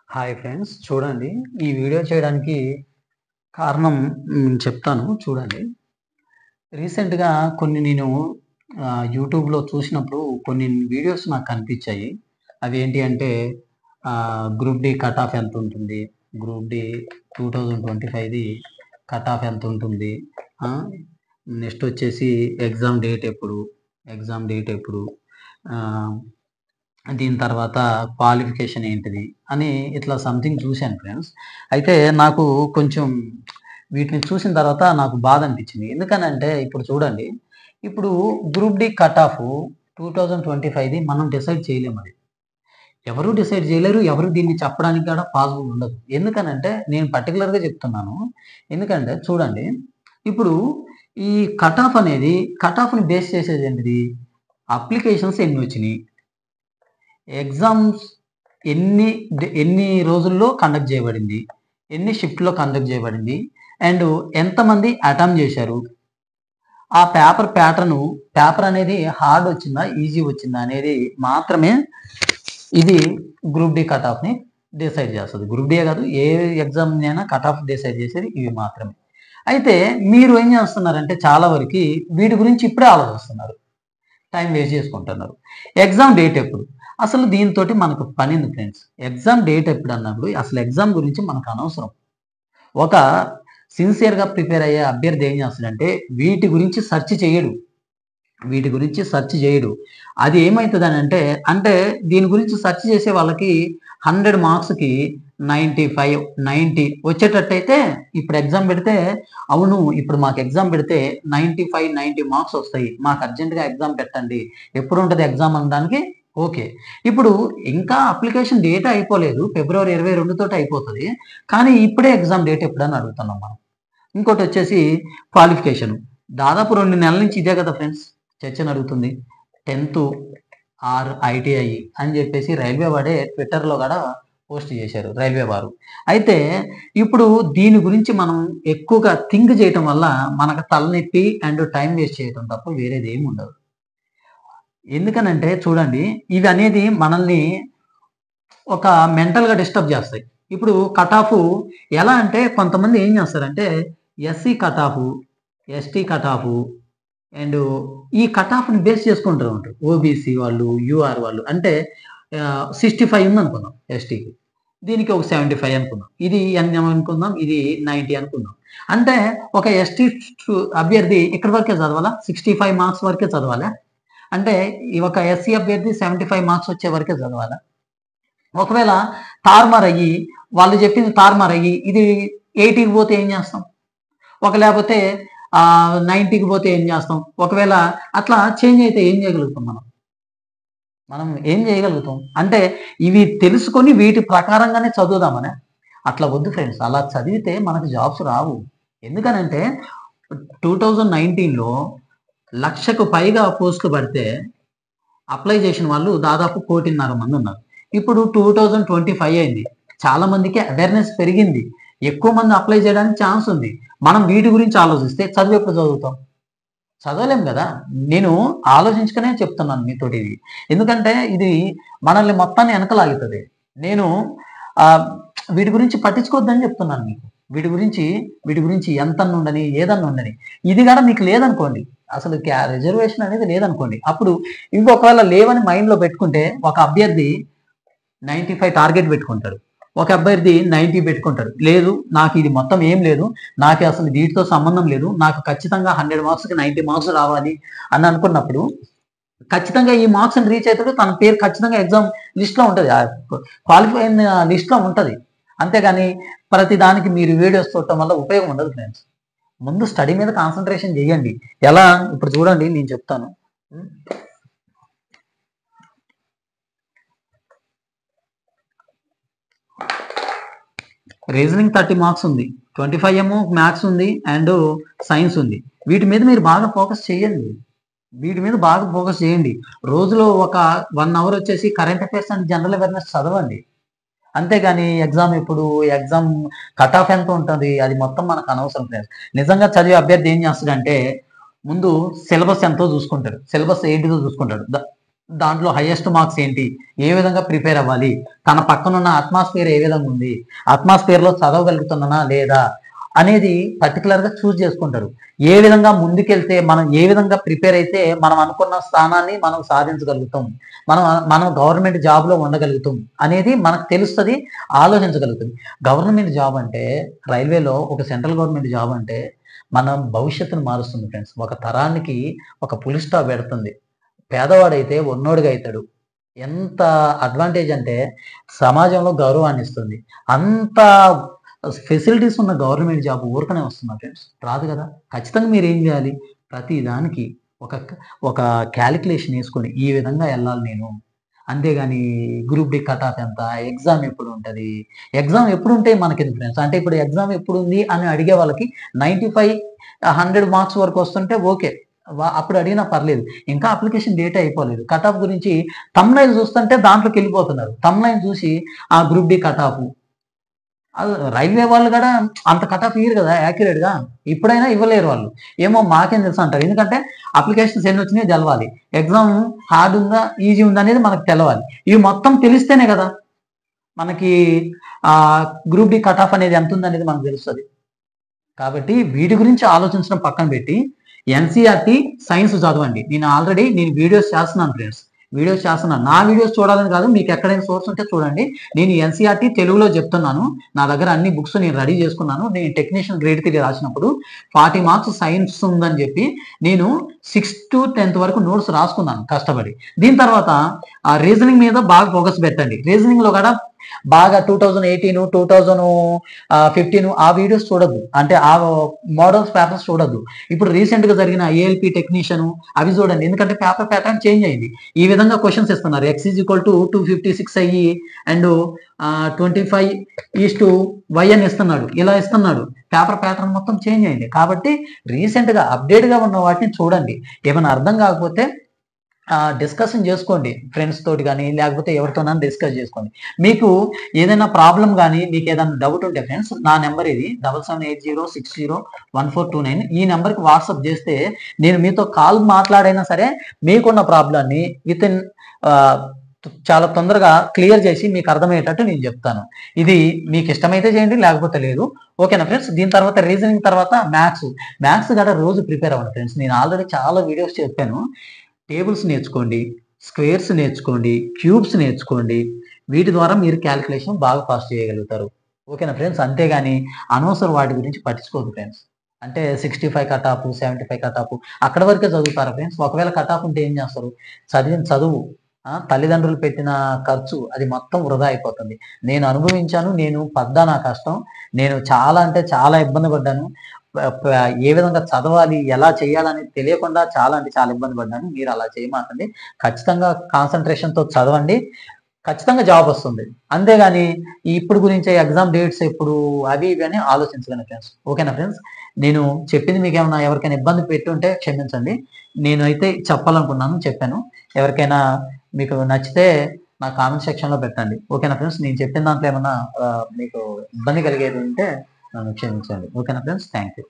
Hi friends, చూడండి. ఈ video చేయడానికి కారణం చెప్తాను చూడండి. రీసెంట్‌గా కొన్ని నేను యూట్యూబ్‌లో చూసినప్పుడు కొన్ని వీడియోస్ నాకు కనిపించాయి. అవేంటి అంటే గ్రూప్ డి కట్ ఆఫ్ ఎంతుంటుంది? గ్రూప్ డి 2025ది కట్ ఆఫ్ ఎంతుంటుంది? నెక్స్ట్ వచ్చేసి ఎగ్జామ్ డేట్ ఎప్పుడు? ఎగ్జామ్ డేట్ ఎప్పుడు? ఆహ్, దీని తర్వాత క్వాలిఫికేషన్ ఏంటిది? అని ఇట్లా సంథింగ్ చూశాను ఫ్రెండ్స్. అయితే నాకు కొంచెం వీటిని చూసిన తర్వాత నాకు బాధ అనిపించింది. ఎందుకనంటే ఇప్పుడు చూడండి, ఇప్పుడు గ్రూప్ డి కట్ ఆఫ్ 2025ది మనం డిసైడ్ చేయలేమది. ఎవరు డిసైడ్ చేయలేరు. ఎవరు దీన్ని చెప్పడానికి కూడా పాసిబుల్ ఉండదు. ఎందుకనంటే నేను పర్టిక్యులర్‌గా చెప్తున్నాను. ఎందుకంటే చూడండి, ఇప్పుడు ఈ కట్ ఆఫ్ అనేది కట్ ఆఫ్‌ని బేస్ చేసేది ఏంటిది? అప్లికేషన్స్ ఎన్నొచ్చినియి? ఎగ్జామ్స్ ఎన్ని రోజుల్లో కండక్ట్ చేయబడింది? ఎన్ని షిఫ్ట్‌లో కండక్ట్ చేయబడింది? అండ్ ఎంతమంది అటెంప్ట్ చేశారు? ఆ పేపర్ అనేది హార్డ్ వచ్చిందా? ఈజీ వచ్చిందా? అనేది మాత్రమే ఇది గ్రూప్ డి కట్ ఆఫ్‌ని డిసైడ్ చేస్తది. గ్రూప్ డియే కాదు, ఏ ఎగ్జామ్‌నైనా కట్ ఆఫ్ డిసైడ్ చేసేది ఇవి మాత్రమే. అయితే మీరు ఏం చేస్తున్నారంటే చాలా వరకి వీటి గురించి ఇప్పుడే ఆలోచిస్తున్నారు. టైం వేస్ట్ చేసుకుంటున్నారు. ఎగ్జామ్ డేట్ ఎప్పుడు? అసలు దీనితోటి మనకు పనెందుకు ఫ్రెండ్స్? ఎగ్జామ్ డేట్ ఎప్పుడన్నప్పుడు అసలు ఎగ్జామ్ గురించి మనకు అనవసరం. ఒక సిన్సియర్‌గా ప్రిపేర్ అయ్యే అభ్యర్థి ఏం చేస్తాడంటే వీటి గురించి సెర్చ్ చేయడు. వీటి గురించి సెర్చ్ చేయడు. అది ఏమైతదనంటే అంటే దీని గురించి సెర్చ్ చేసే వాళ్ళకి 100 మార్క్స్‌కి 95, 90 వచ్చేటట్టయితే ఇప్పుడు ఎగ్జామ్ పెడితే అవును. ఇప్పుడు మాకు ఎగ్జామ్ పెడితే 95, 90 మార్క్స్ వస్తాయి. మాకు అర్జెంట్‌గా ఎగ్జామ్ పెట్టండి. ఎప్పుడుంటది ఎగ్జామ్ అనడానికి ఓకే. ఇప్పుడు ఇంకా అప్లికేషన్ డేటే అయిపోలేదు. ఫిబ్రవరి 22 తోటి అయిపోతది. కానీ ఇప్పుడే ఎగ్జామ్ డేట్ ఎప్పుడని అడుగుతున్నాం మనం. ఇంకోటొచ్చేసి క్వాలిఫికేషన్. దాదాపు 2 నెలల నుంచి ఇదే కదా ఫ్రెండ్స్ చర్చనడుగుతుంది. 10థ్ ఆర్ ఐటీఐ అని చెప్పేసి రైల్వే వాడే ట్విట్టర్‌లో కూడా పోస్ట్ చేశారు రైల్వే వారు. అయితే ఇప్పుడు దీని గురించి మనం ఎక్కువగా థింక్ చేయటం వల్ల మనకు తలనొప్పి అండ్ టైం వేస్ట్ చేయటం తప్ప వేరేదేమి ఉండదు. ఎందుకనంటే చూడండి, ఇవి అనేది మనల్ని ఒక మెంటల్‌గా డిస్టర్బ్ చేస్తాయి. ఇప్పుడు కట్ ఆఫ్ ఎలా అంటే కొంతమంది ఏం చేస్తారంటే SC cut off, ST cut off and ఈ కట్ ఆఫ్‌ని బేస్ చేసుకుంటూ ఉంటారు. ఓబీసీ వాళ్ళు, యూఆర్ వాళ్ళు అంటే 65 ఉందనుకుందాం ఎస్టీకి. దీనికి ఒక 75 అనుకుందాం. ఇది ఎన్ అనుకుందాం. ఇది 90 అనుకుందాం. అంటే ఒక ఎస్టీ అభ్యర్థి ఇక్కడి వరకే చదవాలా? 65 మార్క్స్ వరకే చదవాలా? అంటే ఈ ఒక ఎస్సీ అభ్యర్థి 75 మార్క్స్ వచ్చే వరకే చదవాలా? ఒకవేళ తారుమారయ్యి వాళ్ళు చెప్పింది తారుమారయ్యి ఇది 80కి పోతే ఏం చేస్తాం? లేపోతే 90కి పోతే ఏం చేస్తాం? ఒకవేళ అట్లా చేంజ్ అయితే ఏం చేయగలుగుతాం మనం? మనం ఏం చేయగలుగుతాం? అంటే ఇవి తెలుసుకొని వీటి ప్రకారంగానే చదువుదామనా? అట్లా వద్దు ఫ్రెండ్స్. అలా చదివితే మనకు జాబ్స్ రావు. ఎందుకనంటే 2019లో 1,00,000కు పైగా పోస్టులు పడితే అప్లై చేసిన వాళ్ళు దాదాపు 1,50,00,000 మందున్నారు. ఇప్పుడు 2025 అయింది. చాలా మందికి అవేర్‌నెస్ పెరిగింది. ఎక్కువ మంది అప్లై చేయడానికి ఛాన్స్ ఉంది. మనం వీటి గురించి ఆలోచిస్తే చదువెప్పుడు చదువుతాం? చదవలేం గదా! నేను ఆలోచించుకునే చెప్తున్నాను మీతోటి ఇది. ఎందుకంటే ఇది మనల్ని మొత్తాన్ని వెనకలాగుతది. నేను ఆహ్, వీటి గురించి పట్టించుకోవద్దని చెప్తున్నాను మీకు. వీటి గురించి ఎంతన్నా ఉండని, ఏదన్నా ఉండని. ఇది గాడ మీకు లేదనుకోండి. అసలు రిజర్వేషన్ అనేది లేదనుకోండి. అప్పుడు ఇవి ఒకవేళ లేవని మైండ్‌లో పెట్టుకుంటే ఒక అభ్యర్థి 95 టార్గెట్ పెట్టుకుంటాడు. ఒక అభ్యర్థి 90 పెట్టుకుంటాడు. లేదు నాకు ఇది మొత్తం ఏం లేదు. నాకు అసలు వీటితో సంబంధం లేదు. నాకు ఖచ్చితంగా 100 మార్క్స్‌కి 90 మార్క్స్ రావాలి అని అనుకున్నప్పుడు ఖచ్చితంగా ఈ మార్క్స్‌ని రీచ్ అయితాడు. తన పేరు ఖచ్చితంగా ఎగ్జామ్ లిస్ట్‌లో ఉంటది. క్వాలిఫై అయిన లిస్ట్‌లో ఉంటది. అంతేగాని ప్రతి దానికి మీరు వీడియోస్ చూడటం వల్ల ఉపయోగం ఉండదు ఫ్రెండ్స్. ముందు స్టడీ మీద కాన్సంట్రేషన్ చేయండి. ఎలా ఇప్పుడు చూడండి నేను చెప్తాను. రీజనింగ్ 30 మార్క్స్ ఉంది. 25 ఏమో మ్యాథ్స్ ఉంది అండ్ సైన్స్ ఉంది. వీటి మీద మీరు బాగా ఫోకస్ చేయండి. రోజులో ఒక 1 అవర్ వచ్చేసి current affairs and general awareness చదవండి. అంతేగాని ఎగ్జామ్ కట్ ఆఫ్ ఎంత ఉంటది? అది మొత్తం మనకు అనవసరం ఫ్రెండ్స్. నిజంగా చదివే అభ్యర్థి ఏం చేస్తాడంటే ముందు సిలబస్ ఎంతో చూసుకుంటాడు. సిలబస్ ఏంటిదో చూసుకుంటాడు. దాంట్లో హైయెస్ట్ మార్క్స్ ఏంటి, ఏ విధంగా ప్రిపేర్ అవ్వాలి, తన పక్కనున్న అట్మాస్ఫియర్ ఏ విధంగా ఉంది, అట్మాస్ఫియర్లో చదవగలుగుతున్నానా లేదా అనేది పర్టికులర్గా చూస్ చేసుకుంటారు. ఏ విధంగా ముందుకెళ్తే మనం ఏ విధంగా ప్రిపేర్ అయితే మనం అనుకున్న స్థానాన్ని మనం సాధించగలుగుతాం, మనం మనం గవర్నమెంట్ జాబ్లో ఉండగలుగుతాం అనేది మనకు తెలుస్తుంది, ఆలోచించగలుగుతుంది. గవర్నమెంట్ జాబ్ అంటే రైల్వేలో ఒక సెంట్రల్ గవర్నమెంట్ జాబ్ అంటే మన భవిష్యత్తును మారుస్తుంది ఫ్రెండ్స్. ఒక తరానికి ఒక పులి స్టాప్ పెడుతుంది. పేదవాడైతే ఉన్నోడిగా అవుతాడు. ఎంత అడ్వాంటేజ్ అంటే సమాజంలో గౌరవాన్ని ఇస్తుంది. అంత ఫెసిలిటీస్ ఉన్న గవర్నమెంట్ జాబ్ ఊరకనే వస్తుందా ఫ్రెండ్స్? రాదు కదా. ఖచ్చితంగా మీరు ఏం చేయాలి, ప్రతి దానికి ఒక ఒక క్యాలిక్యులేషన్ వేసుకొని ఈ విధంగా వెళ్ళాలి నేను. అంతేగాని గ్రూప్ డి కట్ ఆఫ్ ఎంత, ఎగ్జామ్ ఎప్పుడు ఉంటుంది, ఎగ్జామ్ ఎప్పుడు ఉంటే మనకెందుకు ఫ్రెండ్స్. అంటే ఇప్పుడు ఎగ్జామ్ ఎప్పుడు ఉంది అని అడిగే వాళ్ళకి 95, 100 మార్క్స్ వరకు వస్తుంటే ఓకే, అప్పుడు అడిగినా పర్లేదు. ఇంకా అప్లికేషన్ డేట్ అయిపోలేదు. కట్ ఆఫ్ గురించి తమ్నైల్ చూస్తుంటే దాంట్లోకి వెళ్ళిపోతున్నారు. తమ్నైల్ చూసి ఆ group D cut off, railway వాళ్ళు కూడా అంత కట్ ఆఫ్ ఇయ్యరు కదా యాక్యురేట్గా. ఇప్పుడైనా ఇవ్వలేరు వాళ్ళు. ఏమో మాకేం తెలుసు అంటారు. ఎందుకంటే అప్లికేషన్స్ ఎన్ని వచ్చినాయి తెలవాలి, ఎగ్జామ్ హార్డ్ ఉందా ఈజీ ఉందా అనేది మనకు తెలవాలి. ఇవి మొత్తం తెలిస్తేనే కదా మనకి గ్రూప్ డి కట్ ఆఫ్ అనేది ఎంత ఉంది అనేది మనకు తెలుస్తుంది. కాబట్టి వీటి గురించి ఆలోచించడం పక్కన పెట్టి ఎన్సీఆర్టీ సైన్స్ చదవండి. నేను వీడియోస్ చేస్తున్నాను ఫ్రెండ్స్, వీడియోస్ చేస్తున్నాను. నా వీడియోస్ చూడాలని కాదు, మీకు ఎక్కడైనా సోర్స్ ఉంటే చూడండి. నేను ఎన్సీఆర్టీ తెలుగులో చెప్తున్నాను. నా దగ్గర అన్ని బుక్స్ నేను రెడీ చేసుకున్నాను. నేను టెక్నీషియన్ గ్రేడ్ 3 రాసినప్పుడు 40 మార్క్స్ సైన్స్ ఉందని చెప్పి నేను 6th to 10th వరకు నోట్స్ రాసుకున్నాను కష్టపడి. దీని తర్వాత ఆ రీజనింగ్ మీద బాగా ఫోకస్ పెట్టండి. రీజనింగ్ లో కూడా బాగా 2018, 2015 ఆ వీడియోస్ చూడొద్దు, అంటే ఆ మోడల్స్ పేపర్స్ చూడొద్దు. ఇప్పుడు రీసెంట్ గా జరిగిన ఏఎల్పి టెక్నీషియన్ అవి చూడండి. ఎందుకంటే పేపర్ ప్యాటర్న్ చేంజ్ అయింది. ఈ విధంగా క్వశ్చన్స్ ఇస్తున్నారు. x = 256 అయ్యి అండ్ 25:y అని ఇస్తున్నాడు. ఇలా ఇస్తున్నాడు. పేపర్ ప్యాటర్న్ మొత్తం చేంజ్ అయింది. కాబట్టి రీసెంట్ గా అప్డేట్ గా ఉన్న వాటిని చూడండి. ఏమైనా అర్థం కాకపోతే డిస్కషన్ చేసుకోండి ఫ్రెండ్స్ తోటి కానీ, లేకపోతే ఎవరితోనైనా డిస్కస్ చేసుకోండి. మీకు ఏదైనా ప్రాబ్లం కానీ, మీకు ఏదైనా డౌట్ ఉంటే ఫ్రెండ్స్, నా నెంబర్ ఇది 7780601429. ఈ నెంబర్కి వాట్సాప్ చేస్తే నేను మీతో కాల్ మాట్లాడైనా సరే మీకున్న ప్రాబ్లాన్ని వితిన్ చాలా తొందరగా క్లియర్ చేసి మీకు అర్థమయ్యేటట్టు నేను చెప్తాను. ఇది మీకు ఇష్టమైతే చేయండి, లేకపోతే లేదు. ఓకేనా ఫ్రెండ్స్. దీని తర్వాత రీజనింగ్ తర్వాత మ్యాథ్స్ కూడా రోజు ప్రిపేర్ అవ్వండి ఫ్రెండ్స్. నేను ఆల్రెడీ చాలా వీడియోస్ చెప్పాను. టేబుల్స్ నేర్చుకోండి, స్క్వేర్స్ నేర్చుకోండి, క్యూబ్స్ నేర్చుకోండి. వీటి ద్వారా మీరు క్యాలిక్యులేషన్ బాగా పాస్ చేయగలుగుతారు. ఓకేనా ఫ్రెండ్స్. అంతేగాని అనవసరం వాటి గురించి పట్టించుకోదు ఫ్రెండ్స్. అంటే 65 కట్ ఆఫ్, 75 కట్ ఆఫ్ అక్కడ వరకే చదువుతారా ఫ్రెండ్స్. ఒకవేళ కట్ ఆఫ్ ఉంటే ఏం చేస్తారు, చదివిన చదువు, తల్లిదండ్రులు పెట్టిన ఖర్చు అది మొత్తం వృధా అయిపోతుంది. నేను అనుభవించాను, నేను పడ్డా నా కష్టం. నేను చాలా అంటే చాలా ఇబ్బంది పడ్డాను. ఏ విధంగా చదవాలి, ఎలా చేయాలనేది తెలియకుండా చాలా అంటే చాలా ఇబ్బంది పడ్డాను. మీరు అలా చేయమాకండి. ఖచ్చితంగా కాన్సన్ట్రేషన్తో చదవండి. ఖచ్చితంగా జాబ్ వస్తుంది. అంతేగాని ఇప్పుడు గురించి ఎగ్జామ్ డేట్స్ ఎప్పుడు అవి ఇవి అని ఆలోచించగలను ఫ్రెండ్స్. ఓకేనా ఫ్రెండ్స్. నేను చెప్పింది మీకు ఏమైనా ఎవరికైనా ఇబ్బంది పెట్టుంటే క్షమించండి. నేనైతే చెప్పాలనుకున్నాను, చెప్పాను. ఎవరికైనా మీకు నచ్చితే నా కామెంట్ సెక్షన్లో పెట్టండి. ఓకేనా ఫ్రెండ్స్. నేను చెప్పిన దాంట్లో ఏమన్నా మీకు ఇబ్బంది కలిగేది ఉంటే నన్ను క్షమించండి. ఓకేనా ఫ్రెండ్స్. Thank you.